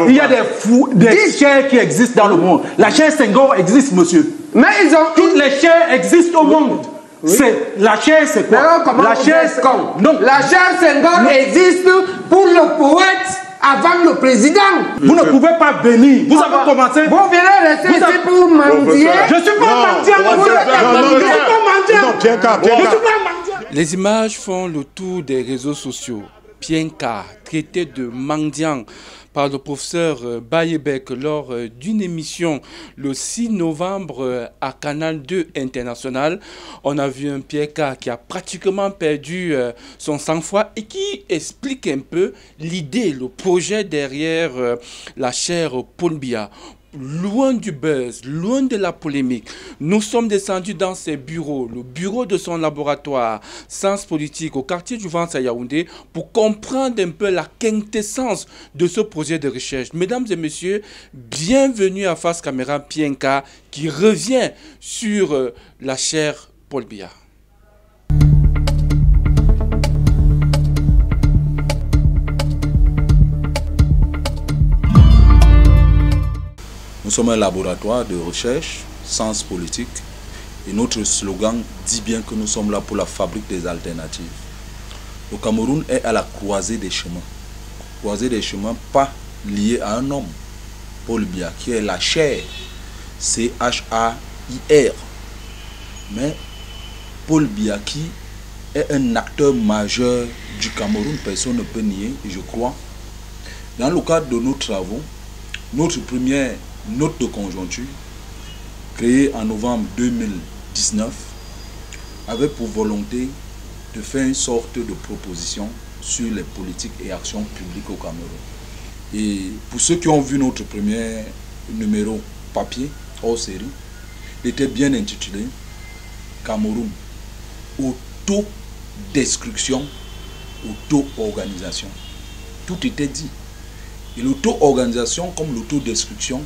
Il y a des chairs qui existent dans le monde. La chair Senghor existe, monsieur. Mais ils ont... Toutes les chairs existent au monde. Oui. La chair, c'est quoi? La chair, non. La chair Senghor existe pour le poète avant le président. Vous ne pouvez pas venir. Vous avez commencé. Vous venez rester ici pour mendier. Je ne suis pas mendiant. Les images font le tour des réseaux sociaux. Pienka, traité de mendiant par le professeur Bayebek lors d'une émission le 6 novembre à Canal 2 International. On a vu un Pienka qui a pratiquement perdu son sang-froid et qui explique un peu l'idée, le projet derrière la chaire Paul Biya. Loin du buzz, loin de la polémique, nous sommes descendus dans ses bureaux, le bureau de son laboratoire Sciences Politiques au quartier du Vence à Yaoundé pour comprendre un peu la quintessence de ce projet de recherche. Mesdames et messieurs, bienvenue à Face Caméra Pienka qui revient sur la chaire Paul Biya. Nous sommes un laboratoire de recherche, sciences politiques, et notre slogan dit bien que nous sommes là pour la fabrique des alternatives. Le Cameroun est à la croisée des chemins. Croisée des chemins pas liée à un homme, Paul Biya, qui est la chair, C-H-A-I-R. Mais Paul Biya qui est un acteur majeur du Cameroun, personne ne peut nier, et je crois. Dans le cadre de nos travaux, notre première note de conjoncture, créée en novembre 2019, avait pour volonté de faire une sorte de proposition sur les politiques et actions publiques au Cameroun. Et pour ceux qui ont vu notre premier numéro papier, hors série, il était bien intitulé Cameroun, autodestruction, auto-organisation. Tout était dit. Et l'auto-organisation comme l'autodestruction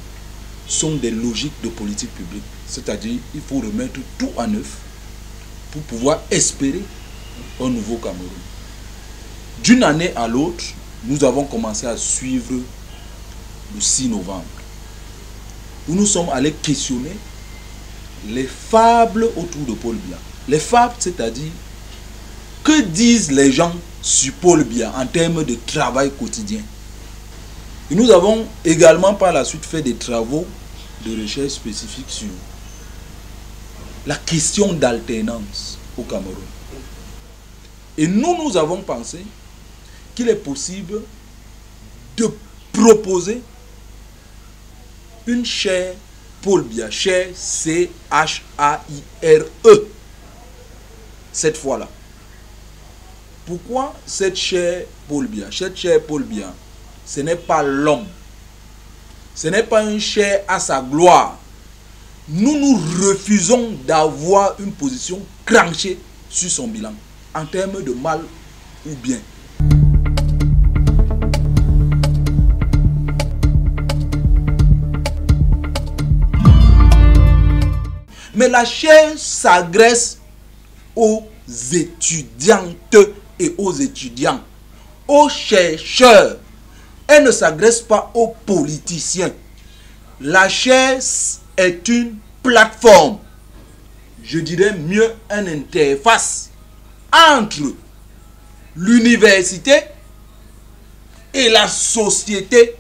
sont des logiques de politique publique. C'est-à-dire il faut remettre tout à neuf pour pouvoir espérer un nouveau Cameroun. D'une année à l'autre, nous avons commencé à suivre le 6 novembre, où nous sommes allés questionner les fables autour de Paul Biya. Les fables, c'est-à-dire que disent les gens sur Paul Biya en termes de travail quotidien. Et nous avons également par la suite fait des travaux de recherche spécifiques sur la question d'alternance au Cameroun. Et nous avons pensé qu'il est possible de proposer une chaire Paul Biya, chaire C-H-A-I-R-E, cette fois-là. Pourquoi cette chaire Paul Biya? Cette chaire Paul Biya, ce n'est pas l'homme. Ce n'est pas une chair à sa gloire. Nous refusons d'avoir une position tranchée sur son bilan, en termes de mal ou bien. Mais la chair s'adresse aux étudiantes et aux étudiants, aux chercheurs. Elle ne s'adresse pas aux politiciens. La chaire est une plateforme, je dirais mieux une interface entre l'université et la société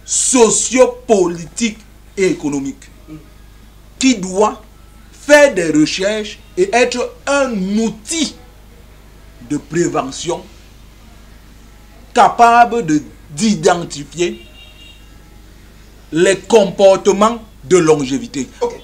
sociopolitique et économique, qui doit faire des recherches et être un outil de prévention capable d'identifier les comportements de longévité. Okay.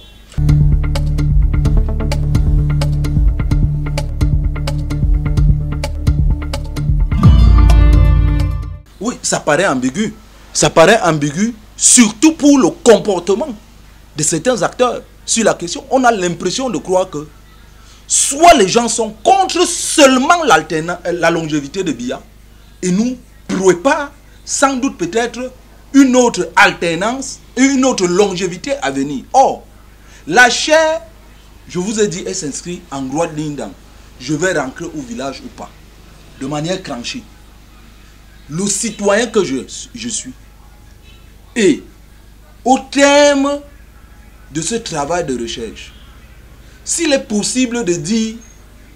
Oui, ça paraît ambigu. Ça paraît ambigu, surtout pour le comportement de certains acteurs sur la question. On a l'impression de croire que soit les gens sont contre seulement la longévité de Biya et nous préparent sans doute peut-être une autre alternance et une autre longévité à venir. Or, la chaire, je vous ai dit, elle s'inscrit en droite ligne dans je vais rentrer au village ou pas, de manière tranchée. Le citoyen que je suis, Et au terme de ce travail de recherche, s'il est possible de dire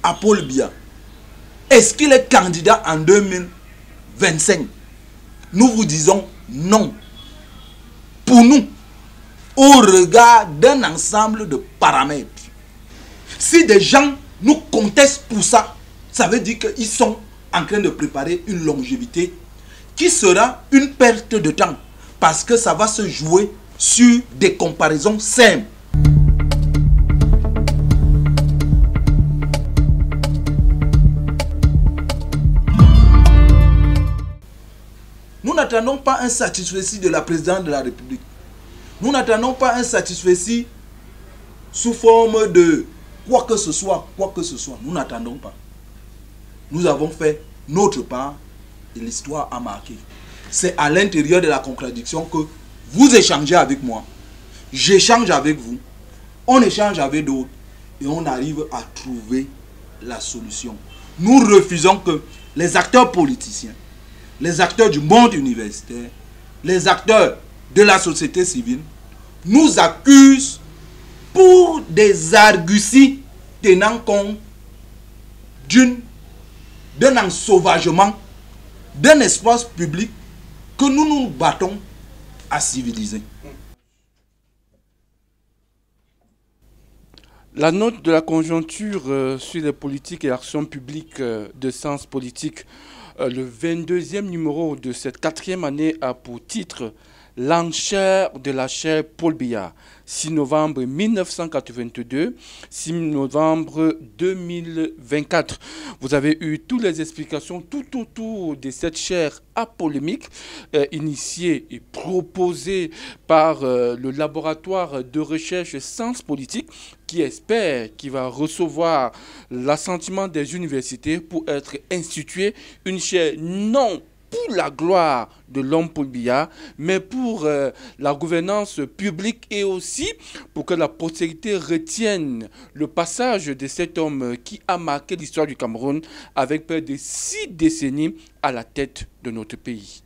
à Paul Biya, est-ce qu'il est candidat en 2025? Nous vous disons non. Pour nous, au regard d'un ensemble de paramètres, si des gens nous contestent pour ça, ça veut dire qu'ils sont en train de préparer une longévité qui sera une perte de temps parce que ça va se jouer sur des comparaisons simples. Nous n'attendons pas un satisfecit de la présidente de la République. Nous n'attendons pas un satisfecit sous forme de quoi que ce soit, Nous n'attendons pas. Nous avons fait notre part et l'histoire a marqué. C'est à l'intérieur de la contradiction que vous échangez avec moi, j'échange avec vous, on échange avec d'autres et on arrive à trouver la solution. Nous refusons que les acteurs politiciens, les acteurs du monde universitaire, les acteurs de la société civile nous accusent pour des arguties tenant compte d'un ensauvagement, d'un espace public que nous nous battons à civiliser. La note de la conjoncture sur les politiques et actions publiques de sens politique, le 22e numéro de cette 4e année a pour titre « L'enchère de la chaire Paul Biya ». 6 novembre 1982, 6 novembre 2024. Vous avez eu toutes les explications tout autour de cette chaire à polémique initiée et proposée par le laboratoire de recherche Sens Politique qui espère qu'il va recevoir l'assentiment des universités pour être instituée une chaire non pour la gloire de l'homme Paul Biya, mais pour la gouvernance publique et aussi pour que la postérité retienne le passage de cet homme qui a marqué l'histoire du Cameroun avec près de 6 décennies à la tête de notre pays.